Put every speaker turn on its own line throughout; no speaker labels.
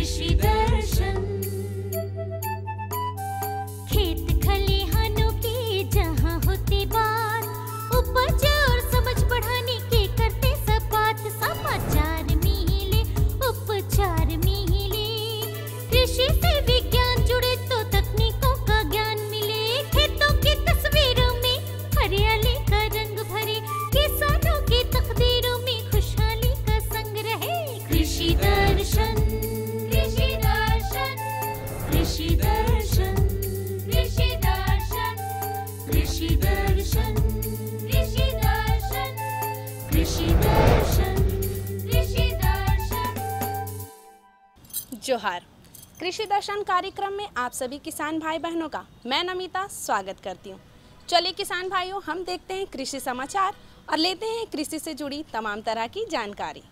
कृषि दर्शन। खेत खलिहानों की जहाँ होती बात, उपज और समझ बढ़ाने की करते सब बात। समाचार मिले, उपचार मिले, कृषि से विज्ञान जुड़े तो तकनीकों का ज्ञान मिले। खेतों की तस्वीरों में हरियाली का रंग भरे, किसानों की तकदीरों में खुशहाली का संग रहे। कृषि दर्शन, कृषि दर्शन, कृषि दर्शन, कृषि दर्शन, कृषि दर्शन, कृषि दर्शन, कृषि दर्शन, कृषि दर्शन।
जोहार। कृषि दर्शन कार्यक्रम में आप सभी किसान भाई बहनों का मैं नमिता स्वागत करती हूँ। चलिए किसान भाइयों, हम देखते हैं कृषि समाचार और लेते हैं कृषि से जुड़ी तमाम तरह की जानकारी।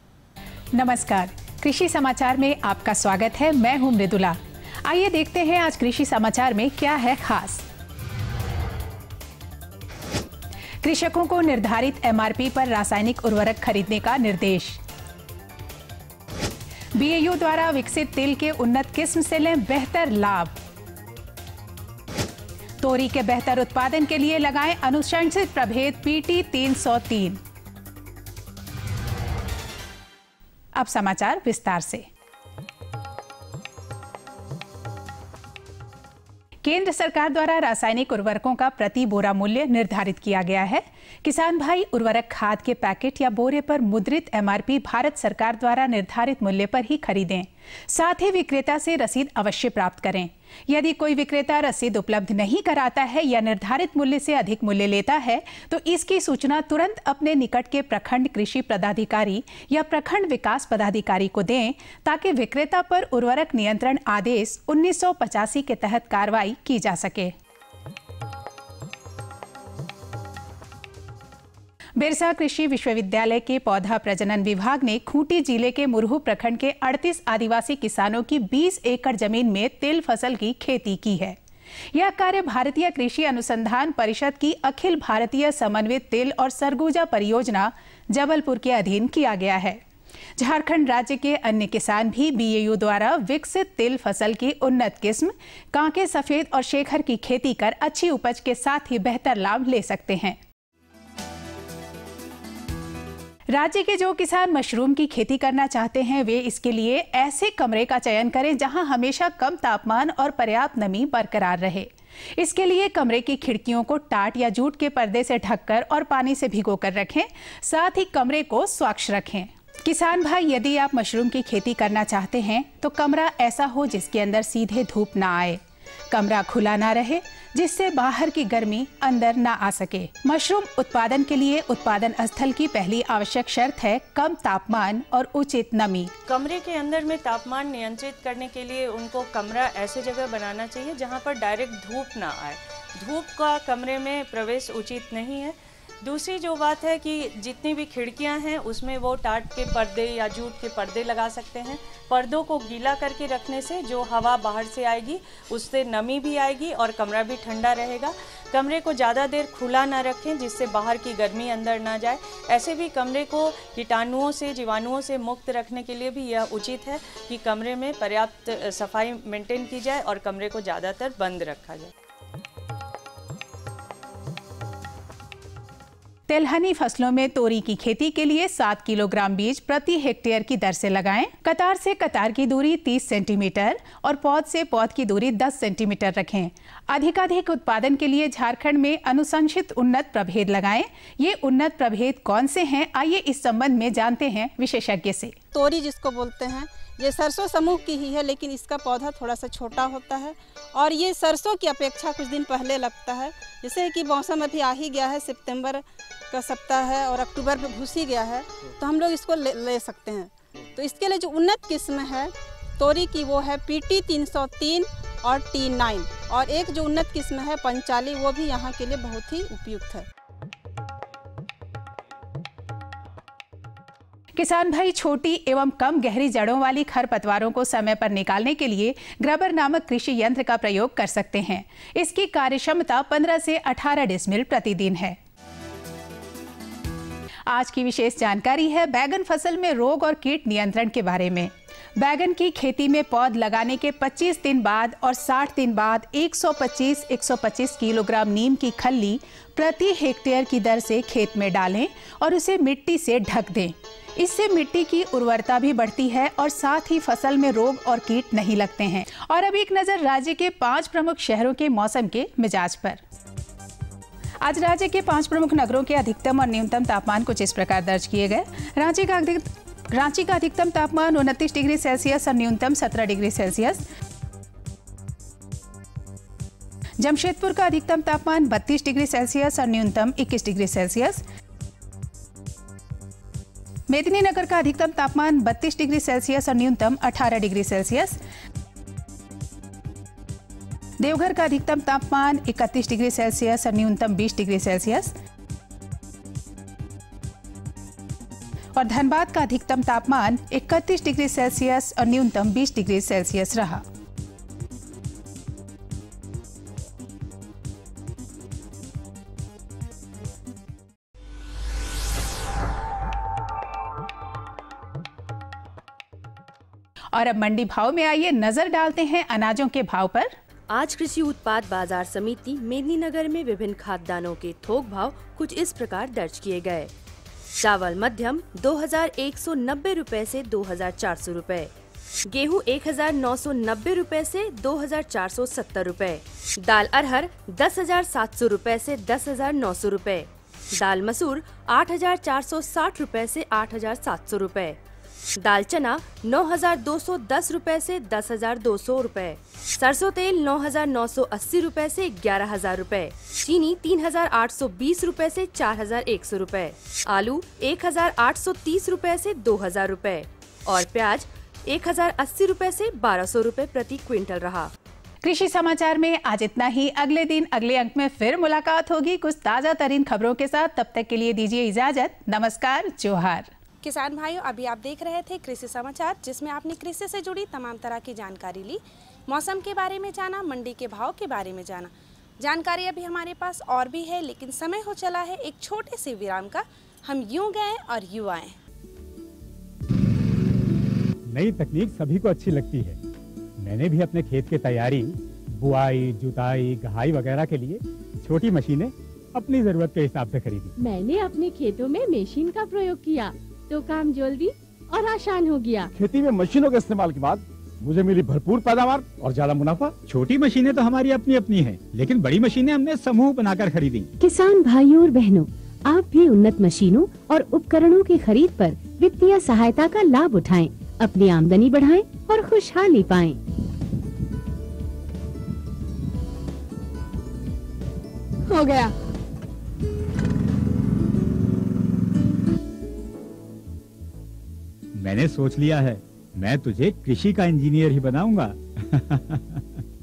नमस्कार, कृषि समाचार में आपका स्वागत है। मैं हूं मृदुला। आइए देखते हैं आज कृषि समाचार में क्या है खास। कृषकों को निर्धारित एमआरपी पर रासायनिक उर्वरक खरीदने का निर्देश। बीएयू द्वारा विकसित तिल के उन्नत किस्म से लें बेहतर लाभ। तोरी के बेहतर उत्पादन के लिए लगाएं अनुशंसित प्रभेद पीटी 303। अब समाचार विस्तार से। केंद्र सरकार द्वारा रासायनिक उर्वरकों का प्रति बोरा मूल्य निर्धारित किया गया है। किसान भाई उर्वरक खाद के पैकेट या बोरे पर मुद्रित एमआरपी भारत सरकार द्वारा निर्धारित मूल्य पर ही खरीदें। साथ ही विक्रेता से रसीद अवश्य प्राप्त करें। यदि कोई विक्रेता रसीद उपलब्ध नहीं कराता है या निर्धारित मूल्य से अधिक मूल्य लेता है तो इसकी सूचना तुरंत अपने निकट के प्रखंड कृषि पदाधिकारी या प्रखंड विकास पदाधिकारी को दें, ताकि विक्रेता पर उर्वरक नियंत्रण आदेश 1985 के तहत कार्रवाई की जा सके। बिरसा कृषि विश्वविद्यालय के पौधा प्रजनन विभाग ने खूंटी जिले के मुरहू प्रखंड के 38 आदिवासी किसानों की 20 एकड़ जमीन में तिल फसल की खेती की है। यह कार्य भारतीय कृषि अनुसंधान परिषद की अखिल भारतीय समन्वित तिल और सरगुजा परियोजना जबलपुर के अधीन किया गया है। झारखंड राज्य के अन्य किसान भी बीएयू द्वारा विकसित तिल फसल की उन्नत किस्म कांके सफेद और शेखर की खेती कर अच्छी उपज के साथ ही बेहतर लाभ ले सकते हैं। राज्य के जो किसान मशरूम की खेती करना चाहते हैं वे इसके लिए ऐसे कमरे का चयन करें जहां हमेशा कम तापमान और पर्याप्त नमी बरकरार रहे। इसके लिए कमरे की खिड़कियों को टाट या जूट के पर्दे से ढककर और पानी से भिगोकर रखें। साथ ही कमरे को स्वच्छ रखें। किसान भाई, यदि आप मशरूम की खेती करना चाहते हैं तो कमरा ऐसा हो जिसके अंदर सीधे धूप ना आए। कमरा खुला ना रहे जिससे बाहर की गर्मी अंदर ना आ सके। मशरूम उत्पादन के लिए उत्पादन स्थल की पहली आवश्यक शर्त है कम तापमान और उचित नमी।
कमरे के अंदर में तापमान नियंत्रित करने के लिए उनको कमरा ऐसे जगह बनाना चाहिए जहां पर डायरेक्ट धूप ना आए। धूप का कमरे में प्रवेश उचित नहीं है। दूसरी जो बात है कि जितनी भी खिड़कियां हैं उसमें वो टाट के पर्दे या जूट के पर्दे लगा सकते हैं। पर्दों को गीला करके रखने से जो हवा बाहर से आएगी उससे नमी भी आएगी और कमरा भी ठंडा रहेगा। कमरे को ज़्यादा देर खुला ना रखें जिससे बाहर की गर्मी अंदर ना जाए। ऐसे भी कमरे को कीटाणुओं से, जीवाणुओं से मुक्त रखने के लिए भी यह उचित है कि कमरे में पर्याप्त सफाई मेंटेन की जाए और कमरे को ज़्यादातर बंद रखा जाए।
तिलहनी फसलों में तोरी की खेती के लिए 7 किलोग्राम बीज प्रति हेक्टेयर की दर से लगाएं। कतार से कतार की दूरी 30 सेंटीमीटर और पौध से पौध की दूरी 10 सेंटीमीटर रखें। अधिकाधिक उत्पादन के लिए झारखंड में अनुशंसित उन्नत प्रभेद लगाएं। ये उन्नत प्रभेद कौन से हैं, आइए इस संबंध में जानते हैं विशेषज्ञ से।
तोरी जिसको बोलते हैं, ये सरसों समूह की ही है, लेकिन इसका पौधा थोड़ा सा छोटा होता है और ये सरसों की अपेक्षा कुछ दिन पहले लगता है। जैसे कि मौसम अभी आ ही गया है, सितंबर का सप्ताह है और अक्टूबर में घुस ही गया है, तो हम लोग इसको ले सकते हैं। तो इसके लिए जो उन्नत किस्म है तोरी की वो है पीटी 303 और T9, और एक जो उन्नत किस्म है पंचाली, वो भी यहाँ के लिए बहुत ही उपयुक्त है।
किसान भाई, छोटी एवं कम गहरी जड़ों वाली खरपतवारों को समय पर निकालने के लिए ग्रबर नामक कृषि यंत्र का प्रयोग कर सकते हैं। इसकी कार्यक्षमता 15 से 18 डेसिबल प्रतिदिन है। आज की विशेष जानकारी है बैगन फसल में रोग और कीट नियंत्रण के बारे में। बैगन की खेती में पौध लगाने के 25 दिन बाद और 60 दिन बाद 125 किलोग्राम नीम की खल्ली प्रति हेक्टेयर की दर से खेत में डालें और उसे मिट्टी से ढक दें। इससे मिट्टी की उर्वरता भी बढ़ती है और साथ ही फसल में रोग और कीट नहीं लगते हैं। और अब एक नजर राज्य के 5 प्रमुख शहरों के मौसम के मिजाज पर। आज राज्य के 5 प्रमुख नगरों के अधिकतम और न्यूनतम तापमान कुछ इस प्रकार दर्ज किए गए। रांची का अधिकतम तापमान 29 डिग्री सेल्सियस और न्यूनतम 17 डिग्री सेल्सियस। जमशेदपुर का अधिकतम तापमान 32 डिग्री सेल्सियस और न्यूनतम 21 डिग्री सेल्सियस। मेदिनीनगर का अधिकतम तापमान 32 डिग्री सेल्सियस और न्यूनतम 18 डिग्री सेल्सियस। देवघर का अधिकतम तापमान 31 डिग्री सेल्सियस और न्यूनतम 20 डिग्री सेल्सियस और धनबाद का अधिकतम तापमान 31 डिग्री सेल्सियस और न्यूनतम 20 डिग्री सेल्सियस रहा। और अब मंडी भाव में आइए नजर डालते हैं अनाजों के भाव पर।
आज कृषि उत्पाद बाजार समिति मेदिनीनगर में विभिन्न खाद्यान्नों के थोक भाव कुछ इस प्रकार दर्ज किए गए। चावल मध्यम 2190 रुपए से 2400 रुपए, गेहूं 1990 रुपए से 2470 रुपए, दाल अरहर 10,700 रुपए से 10,900 रुपए, दाल मसूर 8,460 रुपए से 8,700 रुपए, दाल चना 9,210 रुपए से 10,200 रुपए, सरसों तेल 9,980 रुपए से 11,000 रुपए, चीनी 3,820 रुपए से 4,100 रुपए, आलू 1,830 रुपए से 2,000 रुपए और प्याज 1,080 रुपए से 1,200 रुपए प्रति क्विंटल रहा।
कृषि समाचार में आज इतना ही। अगले दिन अगले अंक में फिर मुलाकात होगी कुछ ताजा तरीन खबरों के साथ। तब तक के लिए दीजिए इजाजत। नमस्कार, जोहार।
किसान भाइयों, अभी आप देख रहे थे कृषि समाचार, जिसमें आपने कृषि से जुड़ी तमाम तरह की जानकारी ली, मौसम के बारे में जाना, मंडी के भाव के बारे में जाना। जानकारी अभी हमारे पास और भी है, लेकिन समय हो चला है एक छोटे से विराम का। हम यूं गए और यूं आए।
नई तकनीक सभी को अच्छी लगती है। मैंने भी अपने खेत की तैयारी, बुआई, जुताई, गहाई वगैरह के लिए छोटी मशीनें अपनी जरूरत के हिसाब से खरीदी।
मैंने अपने खेतों में मशीन का प्रयोग किया तो काम जल्दी और आसान हो गया।
खेती में मशीनों के इस्तेमाल के बाद मुझे मिली भरपूर पैदावार और ज्यादा मुनाफा।
छोटी मशीनें तो हमारी अपनी अपनी हैं, लेकिन बड़ी मशीनें हमने समूह बनाकर खरीदी।
किसान भाइयों और बहनों, आप भी उन्नत मशीनों और उपकरणों की खरीद पर वित्तीय सहायता का लाभ उठाएं, अपनी आमदनी बढ़ाएं और खुशहाली पाएं। हो गया।
मैंने सोच लिया है, मैं तुझे कृषि का इंजीनियर ही बनाऊंगा।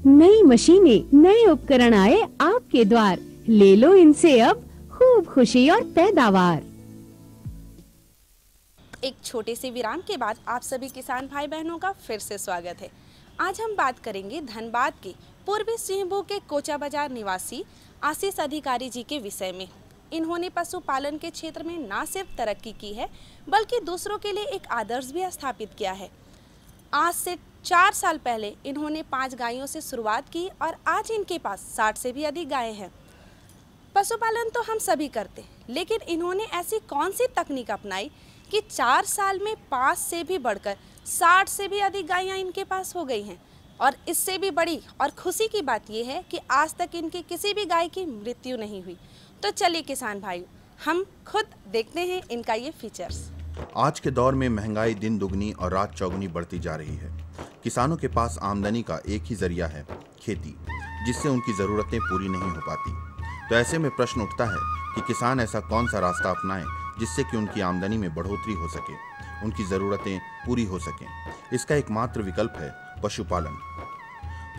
नई मशीनें, नए उपकरण आए आपके द्वार, ले लो इनसे अब खूब खुशी और पैदावार।
एक छोटे से विराम के बाद आप सभी किसान भाई बहनों का फिर से स्वागत है। आज हम बात करेंगे धनबाद के पूर्वी सिंहभूम के कोचा बाजार निवासी आशीष अधिकारी जी के विषय में। इन्होंने पशुपालन के क्षेत्र में न सिर्फ तरक्की की है, बल्कि दूसरों के लिए एक आदर्श भी स्थापित किया है। आज से 4 साल पहले इन्होंने 5 गायों से शुरुआत की और आज इनके पास 60 से भी अधिक गायें हैं। पशुपालन तो हम सभी करते, लेकिन इन्होंने ऐसी कौन सी तकनीक अपनाई कि 4 साल में 5 से भी बढ़कर 60 से भी अधिक गायें इनके पास हो गई हैं। और इससे भी बड़ी और खुशी की बात यह है कि आज तक इनकी किसी भी गाय की मृत्यु नहीं हुई। तो चलिए किसान भाइयों, हम खुद देखते हैं इनका ये फीचर्स।
आज के दौर में महंगाई दिन दुगनी और रात चौगुनी बढ़ती जा रही है। किसानों के पास आमदनी का एक ही जरिया है, खेती, जिससे उनकी ज़रूरतें पूरी नहीं हो पाती। तो ऐसे में प्रश्न उठता है कि किसान ऐसा कौन सा रास्ता अपनाएं जिससे कि उनकी आमदनी में बढ़ोतरी हो सके, उनकी ज़रूरतें पूरी हो सकें। इसका एकमात्र विकल्प है पशुपालन।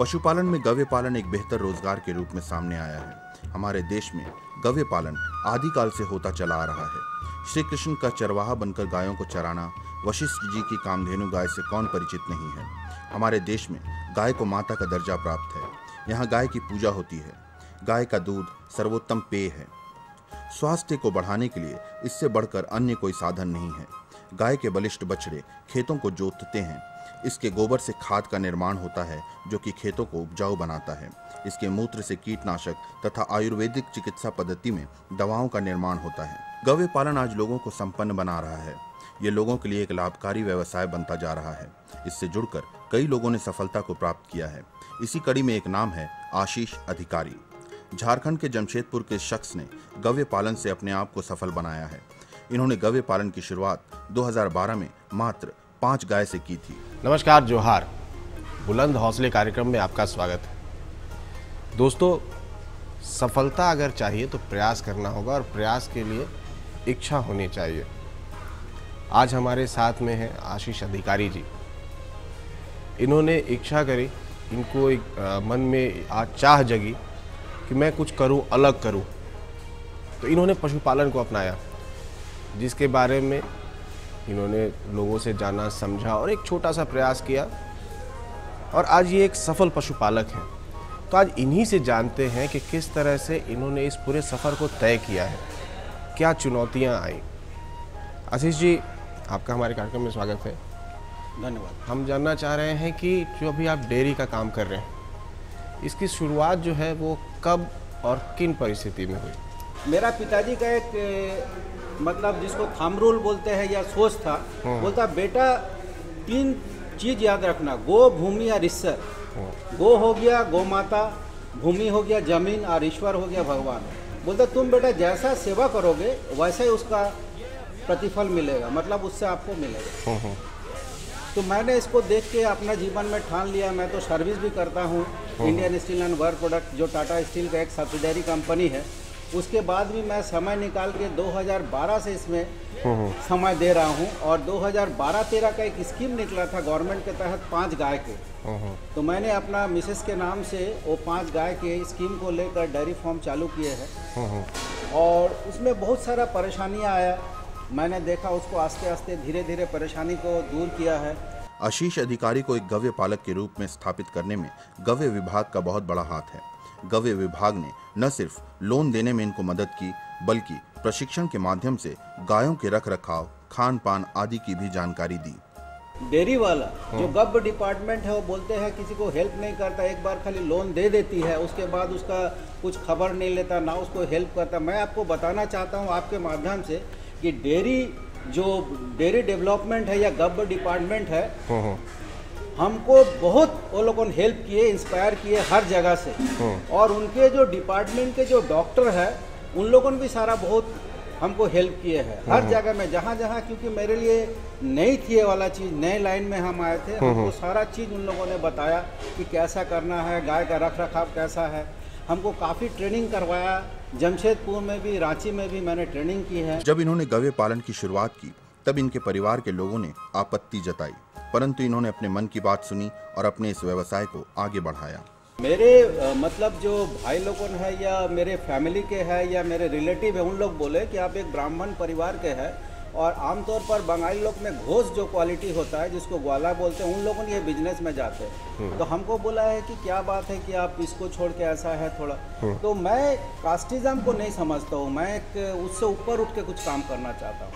पशुपालन में गव्य पालन एक बेहतर रोजगार के रूप में सामने आया है। हमारे देश में गव्य पालन आदिकाल से होता चला आ रहा है। श्री कृष्ण का चरवाहा बनकर गायों को चराना वशिष्ठ जी की कामधेनु गाय से कौन परिचित नहीं है। हमारे देश में गाय को माता का दर्जा प्राप्त है। यहाँ गाय की पूजा होती है। गाय का दूध सर्वोत्तम पेय है। स्वास्थ्य को बढ़ाने के लिए इससे बढ़कर अन्य कोई साधन नहीं है। गाय के बलिष्ठ बछड़े खेतों को जोतते हैं। इसके गोबर से खाद का निर्माण होता है जो कि खेतों को उपजाऊ बनाता है। इसके मूत्र से कीटनाशक तथा आयुर्वेदिक चिकित्सा पद्धति में दवाओं का निर्माण होता है। गौवे पालन आज लोगों को संपन्न बना रहा है। ये लोगों के लिए एक लाभकारी व्यवसाय बनता जा रहा है। इससे जुड़कर कई लोगों ने सफलता को प्राप्त किया है। इसी कड़ी में एक नाम है आशीष अधिकारी। झारखंड के जमशेदपुर के शख्स ने गौवे पालन से अपने आप को सफल बनाया है। इन्होंने गौवे पालन की शुरुआत 2012 में मात्र 5 गाय से की थी।
नमस्कार, जोहार। बुलंद हौसले कार्यक्रम में आपका स्वागत है। दोस्तों, सफलता अगर चाहिए तो प्रयास करना होगा और प्रयास के लिए इच्छा होनी चाहिए। आज हमारे साथ में है आशीष अधिकारी जी। इन्होंने इच्छा करी, इनको एक मन में आज चाह जगी कि मैं कुछ करूं, अलग करूं। तो इन्होंने पशुपालन को अपनाया, जिसके बारे में इन्होंने लोगों से जाना, समझा और एक छोटा सा प्रयास किया और आज ये एक सफल पशुपालक हैं। तो आज इन्हीं से जानते हैं कि किस तरह से इन्होंने इस पूरे सफ़र को तय किया है, क्या चुनौतियां आई। आशीष जी, आपका हमारे कार्यक्रम में स्वागत है।
धन्यवाद।
हम जानना चाह रहे हैं कि जो अभी आप डेयरी का काम कर रहे हैं, इसकी शुरुआत जो है वो कब और किन परिस्थिति में हुई?
मेरा पिताजी का एक मतलब जिसको थंब रूल बोलते हैं या सोच था, बोलता बेटा 3 चीज़ याद रखना, गो, भूमि और ईश्वर। गो हो गया गौ माता, भूमि हो गया जमीन और ईश्वर हो गया भगवान। बोलता तुम बेटा जैसा सेवा करोगे वैसे ही उसका प्रतिफल मिलेगा, मतलब उससे आपको मिलेगा। तो मैंने इसको देख के अपना जीवन में ठान लिया। मैं तो सर्विस भी करता हूँ Indian steel and work product, जो टाटा स्टील का एक सब्सिडरी कंपनी है। उसके बाद भी मैं समय निकाल के 2012 से इसमें समय दे रहा हूँ। और 2012-13 का एक स्कीम निकला था गवर्नमेंट के तहत 5 गाय के। तो मैंने अपना मिसेस के नाम से वो 5 गाय के स्कीम को लेकर डेयरी फार्म चालू किए हैं। और उसमें बहुत सारा परेशानियाँ आया, मैंने देखा उसको आस्ते आस्ते धीरे धीरे परेशानी को दूर किया है।
आशीष अधिकारी को एक गव्य पालक के रूप में स्थापित करने में गव्य विभाग का बहुत बड़ा हाथ है। गव्य विभाग ने न सिर्फ लोन देने में इनको मदद की, बल्कि प्रशिक्षण के माध्यम से गायों के रख रखाव, खान पान आदि की भी जानकारी दी।
डेयरी वाला जो गव्य डिपार्टमेंट है वो बोलते हैं किसी को हेल्प नहीं करता, एक बार खाली लोन दे देती है, उसके बाद उसका कुछ खबर नहीं लेता, ना उसको हेल्प करता। मैं आपको बताना चाहता हूँ आपके माध्यम से कि डेयरी डेवलपमेंट है या गव्य डिपार्टमेंट है, हमको बहुत वो लोगों ने हेल्प किए, इंस्पायर किए हर जगह से। और उनके जो डिपार्टमेंट के जो डॉक्टर है उन लोगों ने भी सारा बहुत हमको हेल्प किए हैं हर जगह में, जहाँ जहाँ, क्योंकि मेरे लिए नई थी ये वाला चीज़, नए लाइन में हम आए थे। हमको सारा चीज़ उन लोगों ने बताया कि कैसा करना है, गाय का रख रखाव कैसा है। हमको काफ़ी ट्रेनिंग करवाया, जमशेदपुर में भी, रांची में भी मैंने ट्रेनिंग की है।
जब इन्होंने गव्य पालन की शुरुआत की तब इनके परिवार के लोगों ने आपत्ति जताई, परंतु इन्होंने अपने मन की बात सुनी और अपने इस व्यवसाय को आगे बढ़ाया।
मेरे मतलब जो भाई लोगों है या मेरे फैमिली के हैं या मेरे रिलेटिव है, उन लोग बोले कि आप एक ब्राह्मण परिवार के हैं और आमतौर पर बंगाली लोग में घोष जो क्वालिटी होता है जिसको ग्वाला बोलते हैं, उन लोगों ने ये बिजनेस में जाते हैं। तो हमको बोला है कि क्या बात है कि आप इसको छोड़ के ऐसा है थोड़ा। तो मैं कास्टिज्म को नहीं समझता हूँ, मैं उससे ऊपर उठ के कुछ काम करना चाहता हूँ।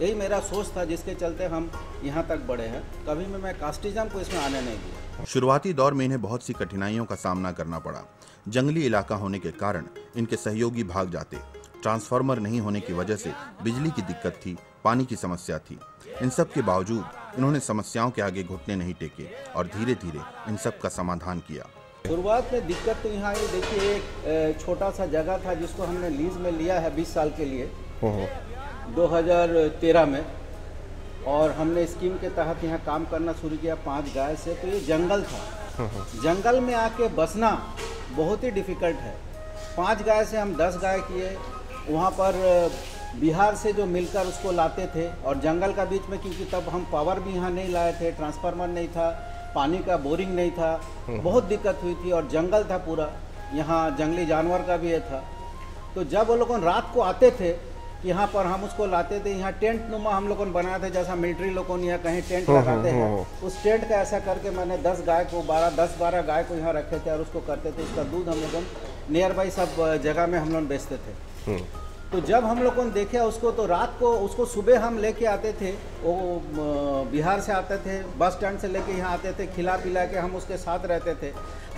यही मेरा सोच था जिसके चलते हम यहाँ तक बढ़े हैं। कभी भी मैं कास्टिज्म को इसमें आने नहीं दिया।
शुरुआती दौर में इन्हें बहुत सी कठिनाइयों का सामना करना पड़ा। जंगली इलाका होने के कारण इनके सहयोगी भाग जाते, ट्रांसफार्मर नहीं होने की वजह से बिजली की दिक्कत थी, पानी की समस्या थी। इन सब के बावजूद इन्होंने समस्याओं के आगे घुटने नहीं टेके और धीरे धीरे इन सब का समाधान किया।
शुरुआत में दिक्कत तो यहाँ ये देखिए, एक छोटा सा जगह था जिसको हमने लीज में लिया है 20 साल के लिए 2013 में, और हमने स्कीम के तहत यहाँ काम करना शुरू किया 5 गाय से। तो ये जंगल था, जंगल में आके बसना बहुत ही डिफ़िकल्ट है। 5 गाय से हम 10 गाय किए। वहाँ पर बिहार से जो मिलकर उसको लाते थे, और जंगल का बीच में, क्योंकि तब हम पावर भी यहाँ नहीं लाए थे, ट्रांसफार्मर नहीं था, पानी का बोरिंग नहीं था, बहुत दिक्कत हुई थी। और जंगल था पूरा, यहाँ जंगली जानवर का भी ये था। तो जब वो लोग रात को आते थे यहाँ पर, हम उसको लाते थे। यहाँ टेंट नुमा हम लोगों ने बनाया था, जैसा मिलिट्री लोगों ने यहाँ कहीं टेंट लगाते हैं, उस टेंट का ऐसा करके मैंने 10-12 गाय को यहाँ रखे थे और उसको करते थे। उसका दूध हम लोगों नियर बाई सब जगह में हम लोग बेचते थे। तो जब हम लोगों ने देखा उसको, तो रात को उसको सुबह हम लेके आते थे, वो बिहार से आते थे, बस स्टैंड से लेके यहाँ आते थे, खिला पिला के हम उसके साथ रहते थे।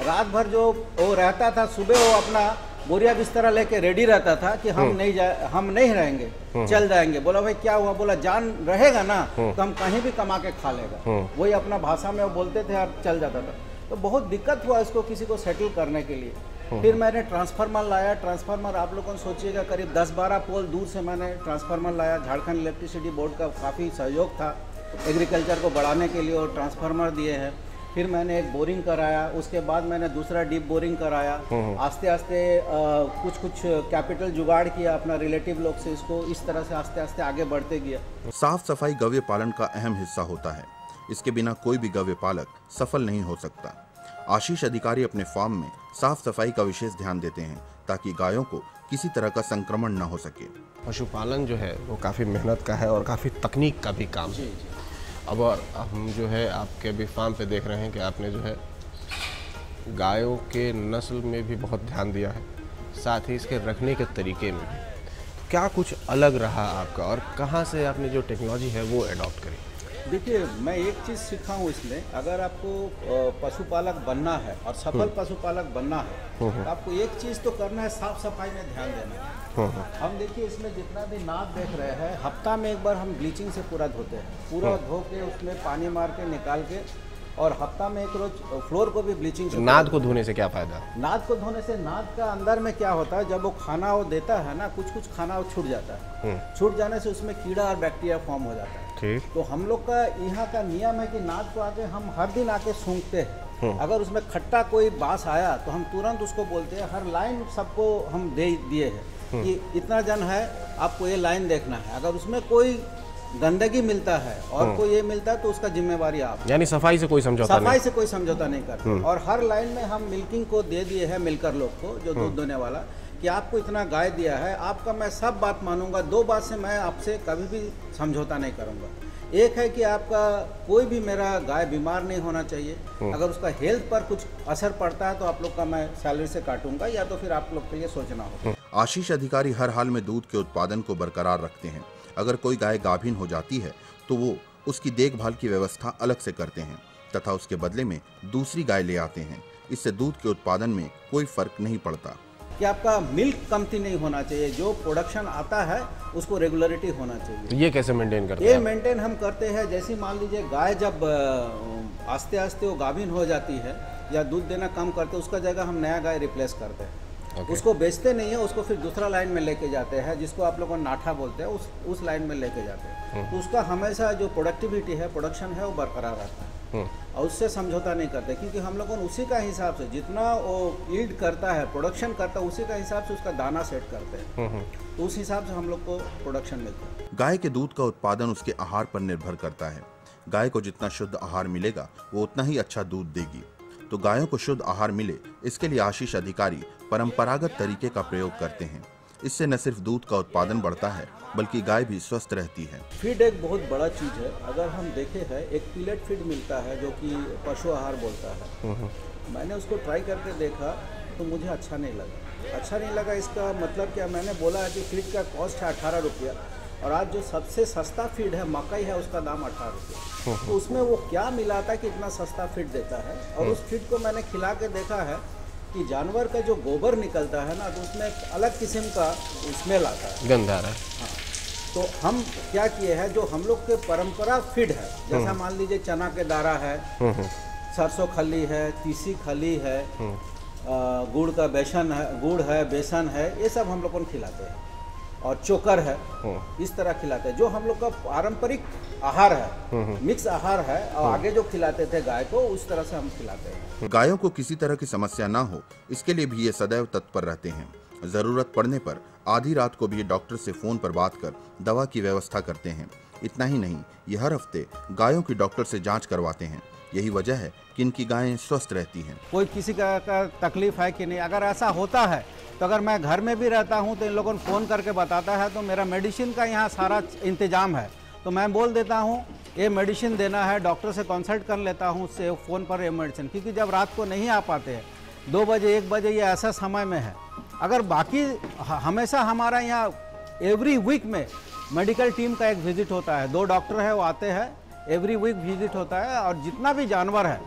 रात भर जो वो रहता था, सुबह वो अपना बोरिया बिस्तरा लेके रेडी रहता था कि हम नहीं रहेंगे, चल जाएंगे। बोला भाई क्या हुआ? बोला जान रहेगा ना तो हम कहीं भी कमा के खा लेगा। वही अपना भाषा में वो बोलते थे और चल जाता था। तो बहुत दिक्कत हुआ इसको किसी को सेटल करने के लिए। फिर मैंने ट्रांसफार्मर लाया। ट्रांसफार्मर आप लोगों ने सोचिएगा करीब 10-12 पोल दूर से मैंने ट्रांसफार्मर लाया। झारखंड इलेक्ट्रिसिटी बोर्ड का काफ़ी सहयोग था एग्रीकल्चर को बढ़ाने के लिए, और ट्रांसफार्मर दिए हैं। फिर मैंने एक बोरिंग कराया, उसके बाद मैंने दूसरा डीप बोरिंग कराया। आस्ते आस्ते कुछ कैपिटल जुगाड़ किया अपना रिलेटिव लोग से, इसको इस तरह से आस्ते आस्ते आगे बढ़ते गया।
साफ सफाई गव्य पालन का अहम हिस्सा होता है। इसके बिना कोई भी गव्य पालक सफल नहीं हो सकता। आशीष अधिकारी अपने फार्म में साफ सफाई का विशेष ध्यान देते हैं ताकि गायों को किसी तरह का संक्रमण न हो सके।
पशुपालन जो है वो काफ़ी मेहनत का है और काफ़ी तकनीक का भी काम है। अब हम जो है आपके अभी फार्म पे देख रहे हैं कि आपने जो है गायों के नस्ल में भी बहुत ध्यान दिया है, साथ ही इसके रखने के तरीके में भी। क्या कुछ अलग रहा आपका और कहाँ से आपने जो टेक्नोलॉजी है वो अडॉप्ट करी?
देखिए, मैं एक चीज़ सीखा हूँ इसमें, अगर आपको पशुपालक बनना है और सफल पशुपालक बनना है तो आपको एक चीज़ तो करना है, साफ सफाई में ध्यान देना है। हम देखिए इसमें जितना भी नाद देख रहे हैं, हफ्ता में एक बार हम ब्लीचिंग से पूरा धोते हैं, पूरा धो के उसमें पानी मार के निकाल के, और हफ्ता में एक रोज फ्लोर को भी ब्लीचिंग से।
नाद को धोने से क्या फायदा?
नाद को धोने से नाद का अंदर में क्या होता है, जब वो खाना वो देता है ना, कुछ खाना वो छूट जाता है। छूट जाने से उसमें कीड़ा और बैक्टीरिया फॉर्म हो जाता है। तो हम लोग का यहाँ का नियम है कि नाद को आके हम हर दिन आके सूंघते हैं। अगर उसमें खट्टा कोई बास आया तो हम तुरंत उसको बोलते हैं। हर लाइन सबको हम दे दिए हैं कि इतना जन है, आपको ये लाइन देखना है। अगर उसमें कोई गंदगी मिलता है और कोई ये मिलता है तो उसका जिम्मेवारी आप,
यानी सफाई से कोई समझौता
नहीं करते। और हर लाइन में हम मिल्किंग को दे दिए हैं, मिलकर लोग को जो दूध देने वाला, कि आपको इतना गाय दिया है, आपका मैं सब बात मानूंगा। 2 बात से मैं आपसे कभी भी समझौता नहीं करूंगा। एक है कि आपका कोई भी मेरा गाय बीमार नहीं होना चाहिए। अगर उसका हेल्थ पर कुछ असर पड़ता है तो आप लोग का मैं सैलरी से काटूंगा, या तो फिर आप लोग को ये सोचना होगा।
आशीष अधिकारी हर हाल में दूध के उत्पादन को बरकरार रखते हैं। अगर कोई गाय गाभिन हो जाती है तो वो उसकी देखभाल की व्यवस्था अलग से करते हैं तथा उसके बदले में दूसरी गाय ले आते हैं। इससे दूध के उत्पादन में कोई फर्क नहीं पड़ता।
कि आपका मिल्क कमती नहीं होना चाहिए, जो प्रोडक्शन आता है उसको रेगुलरिटी होना चाहिए।
तो ये कैसे मेंटेन करते हैं?
ये मेंटेन हम करते हैं, जैसे मान लीजिए गाय जब आस्ते आस्ते वो गाभिन हो जाती है या दूध देना कम करते हैं, उसका जगह हम नया गाय रिप्लेस करते हैं। उसको बेचते नहीं है, उसको फिर दूसरा लाइन में लेके जाते हैं, जिसको आप लोगों नाठा बोलते हैं, उस लाइन में लेके जाते हैं। तो उसका हमेशा जो प्रोडक्टिविटी है, प्रोडक्शन है, वो बरकरार रहता है और उससे समझौता नहीं करते, क्योंकि हम लोगों उसी का हिसाब से जितना वो यील्ड करता है, प्रोडक्शन करता है, उसी का हिसाब से उसका दाना सेट करते हैं। तो उस हिसाब से हम लोग को प्रोडक्शन मिलता है।
गाय के दूध का उत्पादन उसके आहार पर निर्भर करता है। गाय को जितना शुद्ध आहार मिलेगा वो उतना ही अच्छा दूध देगी। तो गायों को शुद्ध आहार मिले, इसके लिए आशीष अधिकारी परंपरागत तरीके का प्रयोग करते हैं। इससे न सिर्फ दूध का उत्पादन बढ़ता है बल्कि गाय भी स्वस्थ रहती है।
फीड एक बहुत बड़ा चीज़ है। अगर हम देखे हैं, एक पिलेट फीड मिलता है जो कि पशु आहार बोलता है। मैंने उसको ट्राई करके देखा तो मुझे अच्छा नहीं लगा। इसका मतलब क्या, मैंने बोला कि फीड का कॉस्ट है 18 रुपया, और आज जो सबसे सस्ता फीड है मकई है, उसका दाम 18 रुपये। तो उसमें वो क्या मिला था कि इतना सस्ता फीड देता है। और उस फीड को मैंने खिला के देखा है कि जानवर का जो गोबर निकलता है ना, तो उसमें एक अलग किस्म का स्मेल आता है,
गंध आ रहा है।
हाँ। तो हम क्या किए हैं, जो हम लोग के परंपरा फीड है, जैसा मान लीजिए चना के दारा है, सरसों खली है, तीसी खली है, गुड़ का बेसन है, गुड़ है, बेसन है, ये सब हम लोग को खिलाते हैं। और चोकर है, इस तरह खिलाते हैं। जो हम लोग का पारंपरिक आहार है, मिक्स आहार है, और आगे जो खिलाते थे गाय को, उस तरह से हम खिलाते हैं।
गायों को किसी तरह की समस्या ना हो, इसके लिए भी ये सदैव तत्पर रहते हैं। जरूरत पड़ने पर आधी रात को भी डॉक्टर से फोन पर बात कर दवा की व्यवस्था करते हैं। इतना ही नहीं, ये हर हफ्ते गायों की डॉक्टर से जांच करवाते हैं। यही वजह है कि इनकी गायें स्वस्थ रहती हैं।
कोई किसी का तकलीफ है कि नहीं, अगर ऐसा होता है तो अगर मैं घर में भी रहता हूं तो इन लोगों ने फ़ोन करके बताता है, तो मेरा मेडिसिन का यहाँ सारा इंतजाम है। तो मैं बोल देता हूँ ये मेडिसिन देना है, डॉक्टर से कंसल्ट कर लेता हूँ उससे फ़ोन पर ये मेडिसिन, क्योंकि जब रात को नहीं आ पाते हैं, 2 बजे 1 बजे, ये ऐसा समय में है। अगर बाकी हमेशा हमारा यहाँ एवरी वीक में मेडिकल टीम का एक विजिट होता है, 2 डॉक्टर है वो आते हैं, एवरी वीक विजिट होता है। और जितना भी जानवर है,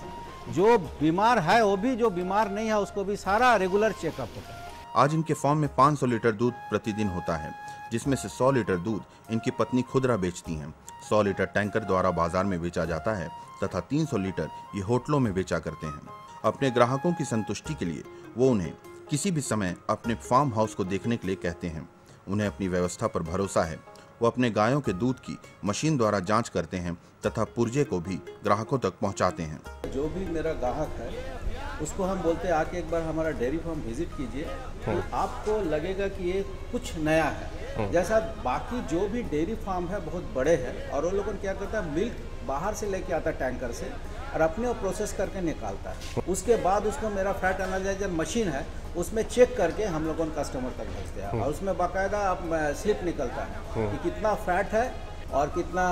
जो बीमार है वो भी, जो बीमार नहीं है उसको भी सारा रेगुलर चेकअप होता है।
आज इनके फार्म में 500 लीटर दूध प्रतिदिन होता है, जिसमें से 100 लीटर दूध इनकी पत्नी खुदरा बेचती हैं। 100 लीटर टैंकर द्वारा बाजार में बेचा जाता है तथा 300 लीटर ये होटलों में बेचा करते हैं। अपने ग्राहकों की संतुष्टि के लिए वो उन्हें किसी भी समय अपने फार्म हाउस को देखने के लिए कहते हैं। उन्हें अपनी व्यवस्था पर भरोसा है। वो अपने गायों के दूध की मशीन द्वारा जांच करते हैं तथा पुर्जे को भी ग्राहकों तक पहुंचाते हैं।
जो भी मेरा ग्राहक है उसको हम बोलते हैं आके एक बार हमारा डेयरी फार्म विजिट कीजिए, तो आपको लगेगा कि ये कुछ नया है। जैसा बाकी जो भी डेयरी फार्म है बहुत बड़े हैं और वो लोगों क्या करता है, मिल्क बाहर से लेके आता है टैंकर से और अपने वो प्रोसेस करके निकालता है। उसके बाद उसको मेरा फैट एनालाइजर मशीन है, उसमें चेक करके हम लोगों कस्टमर तक भेजते हैं और उसमें बाकायदा आप स्लिप निकलता है कि कितना फैट है और कितना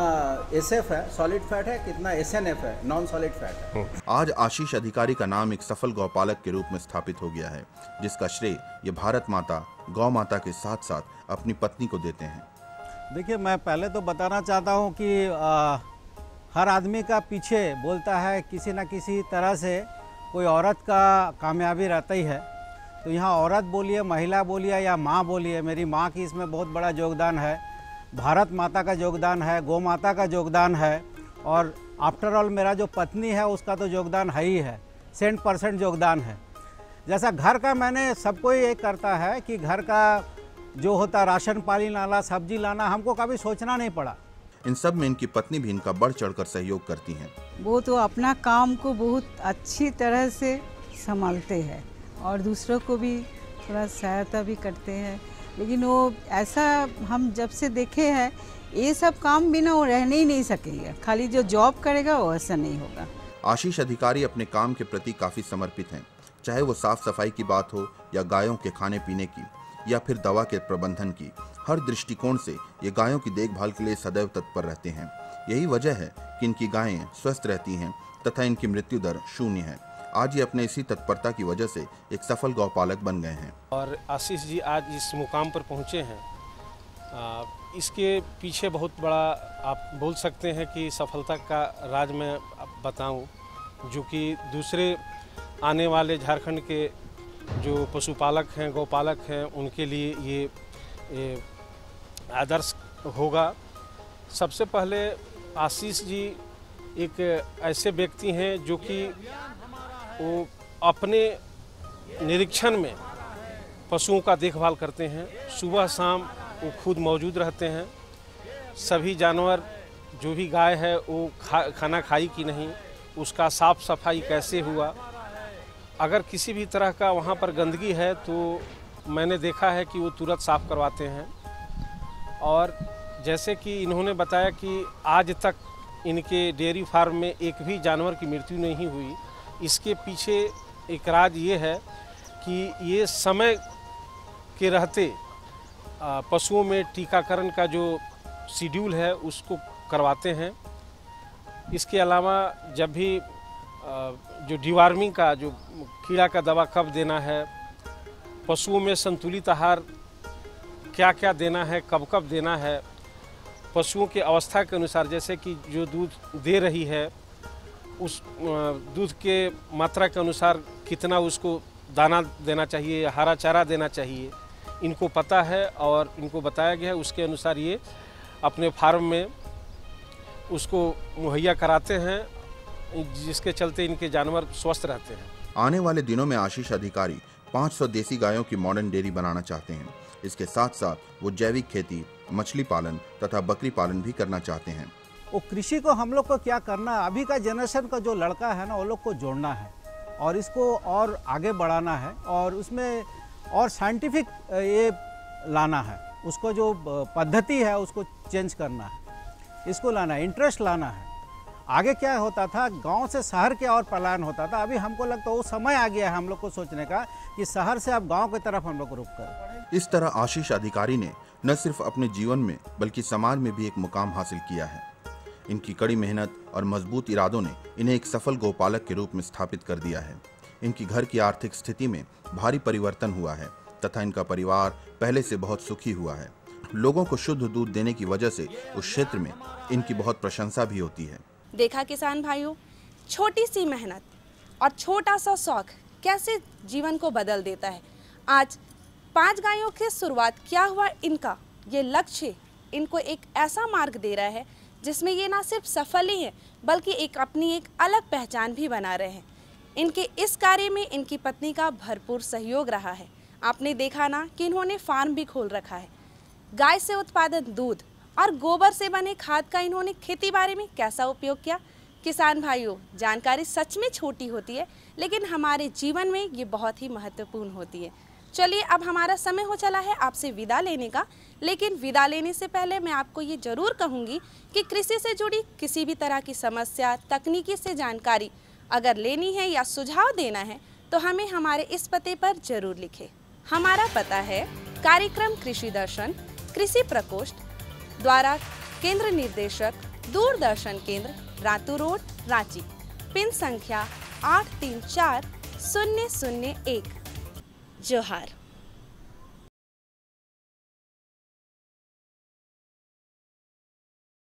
SF है, सॉलिड फैट है, कितना SNF है, नॉन सॉलिड फैट है।
आज आशीष अधिकारी का नाम एक सफल गौपालक के रूप में स्थापित हो गया है, जिसका श्रेय ये भारत माता, गौ माता के साथ साथ अपनी पत्नी को देते हैं।
देखिए, मैं पहले तो बताना चाहता हूँ कि हर आदमी का पीछे बोलता है किसी न किसी तरह से कोई औरत का कामयाबी रहता ही है। तो यहाँ औरत बोलिए, महिला बोलिए या माँ बोलिए, मेरी माँ की इसमें बहुत बड़ा योगदान है, भारत माता का योगदान है, गौ माता का योगदान है और आफ्टर ऑल मेरा जो पत्नी है उसका तो योगदान है ही है, 100% योगदान है। जैसा घर का मैंने सबको ये करता है कि घर का जो होता राशन पानी लाना, सब्जी लाना, हमको कभी सोचना नहीं पड़ा।
इन सब में इनकी पत्नी भी इनका बढ़ चढ़कर सहयोग करती हैं।
वो तो अपना काम को बहुत अच्छी तरह से संभालते हैं और दूसरों को भी थोड़ा सहायता भी करते हैं, लेकिन वो ऐसा हम जब से देखे हैं ये सब काम बिना वो रहने ही नहीं सकेंगे। खाली जो जॉब करेगा वो ऐसा नहीं होगा।
आशीष अधिकारी अपने काम के प्रति काफी समर्पित हैं, चाहे वो साफ सफाई की बात हो या गायों के खाने पीने की या फिर दवा के प्रबंधन की। हर दृष्टिकोण से ये गायों की देखभाल के लिए सदैव तत्पर रहते हैं। यही वजह है कि इनकी गायें स्वस्थ रहती हैं तथा इनकी मृत्यु दर 0 है। आज ये अपने इसी तत्परता की वजह से एक सफल गौपालक बन गए हैं।
और आशीष जी आज इस मुकाम पर पहुँचे हैं, इसके पीछे बहुत बड़ा आप बोल सकते हैं कि सफलता का राज मैं बताऊं, जो कि दूसरे आने वाले झारखंड के जो पशुपालक हैं, गौपालक हैं, उनके लिए ये आदर्श होगा। सबसे पहले आशीष जी एक ऐसे व्यक्ति हैं जो कि वो अपने निरीक्षण में पशुओं का देखभाल करते हैं। सुबह शाम वो खुद मौजूद रहते हैं। सभी जानवर, जो भी गाय है वो खाना खाई कि नहीं, उसका साफ सफाई कैसे हुआ, अगर किसी भी तरह का वहाँ पर गंदगी है तो मैंने देखा है कि वो तुरंत साफ़ करवाते हैं। और जैसे कि इन्होंने बताया कि आज तक इनके डेयरी फार्म में एक भी जानवर की मृत्यु नहीं हुई। इसके पीछे एक राज ये है कि ये समय के रहते पशुओं में टीकाकरण का जो शेड्यूल है उसको करवाते हैं। इसके अलावा जब भी जो डिवार्मिंग का, जो कीड़ा का दवा कब देना है, पशुओं में संतुलित आहार क्या क्या देना है, कब कब देना है, पशुओं के अवस्था के अनुसार, जैसे कि जो दूध दे रही है उस दूध के मात्रा के अनुसार कितना उसको दाना देना चाहिए, हरा चारा देना चाहिए, इनको पता है और इनको बताया गया है। उसके अनुसार ये अपने फार्म में उसको मुहैया कराते हैं, जिसके चलते इनके जानवर स्वस्थ रहते हैं।
आने वाले दिनों में आशीष अधिकारी 500 देसी गायों की मॉडर्न डेयरी बनाना चाहते हैं। इसके साथ साथ वो जैविक खेती, मछली पालन तथा बकरी पालन भी करना चाहते हैं।
वो कृषि को हम लोग को क्या करना है, अभी का जनरेशन का जो लड़का है ना, वो लोग को जोड़ना है और इसको और आगे बढ़ाना है और उसमें और साइंटिफिक ये लाना है। उसको जो पद्धति है उसको चेंज करना है, इसको लाना है, इंटरेस्ट लाना है। आगे क्या होता था, गांव से शहर के और पलायन होता था। अभी हमको लगता है वो समय आ गया है हम लोग को सोचने का कि शहर से अब गांव की तरफ हम लोग रुख करें।
इस तरह आशीष अधिकारी ने न सिर्फ अपने जीवन में बल्कि समाज में भी एक मुकाम हासिल किया है। इनकी कड़ी मेहनत और मजबूत इरादों ने इन्हें एक सफल गौपालक के रूप में स्थापित कर दिया है। इनकी घर की आर्थिक स्थिति में भारी परिवर्तन हुआ है तथा इनका परिवार पहले से बहुत सुखी हुआ है। लोगों को शुद्ध दूध देने की वजह से उस क्षेत्र में इनकी बहुत प्रशंसा भी होती है।
देखा किसान भाइयों, छोटी सी मेहनत और छोटा सा शौक कैसे जीवन को बदल देता है। आज 5 गायों की शुरुआत क्या हुआ, इनका ये लक्ष्य इनको एक ऐसा मार्ग दे रहा है जिसमें ये ना सिर्फ सफल ही है बल्कि अपनी एक अलग पहचान भी बना रहे हैं। इनके इस कार्य में इनकी पत्नी का भरपूर सहयोग रहा है। आपने देखा ना कि इन्होंने फार्म भी खोल रखा है। गाय से उत्पादित दूध और गोबर से बने खाद का इन्होंने खेती बाड़ी में कैसा उपयोग किया। किसान भाइयों, जानकारी सच में छोटी होती है लेकिन हमारे जीवन में ये बहुत ही महत्वपूर्ण होती है। चलिए, अब हमारा समय हो चला है आपसे विदा लेने का, लेकिन विदा लेने से पहले मैं आपको ये जरूर कहूँगी कि कृषि से जुड़ी किसी भी तरह की समस्या, तकनीकी से जानकारी अगर लेनी है या सुझाव देना है तो हमें हमारे इस पते पर जरूर लिखें। हमारा पता है कार्यक्रम कृषि दर्शन, कृषि प्रकोष्ठ द्वारा केंद्र निर्देशक, दूरदर्शन केंद्र, रातू रोड, रांची। पिन संख्या 834001। जोहार।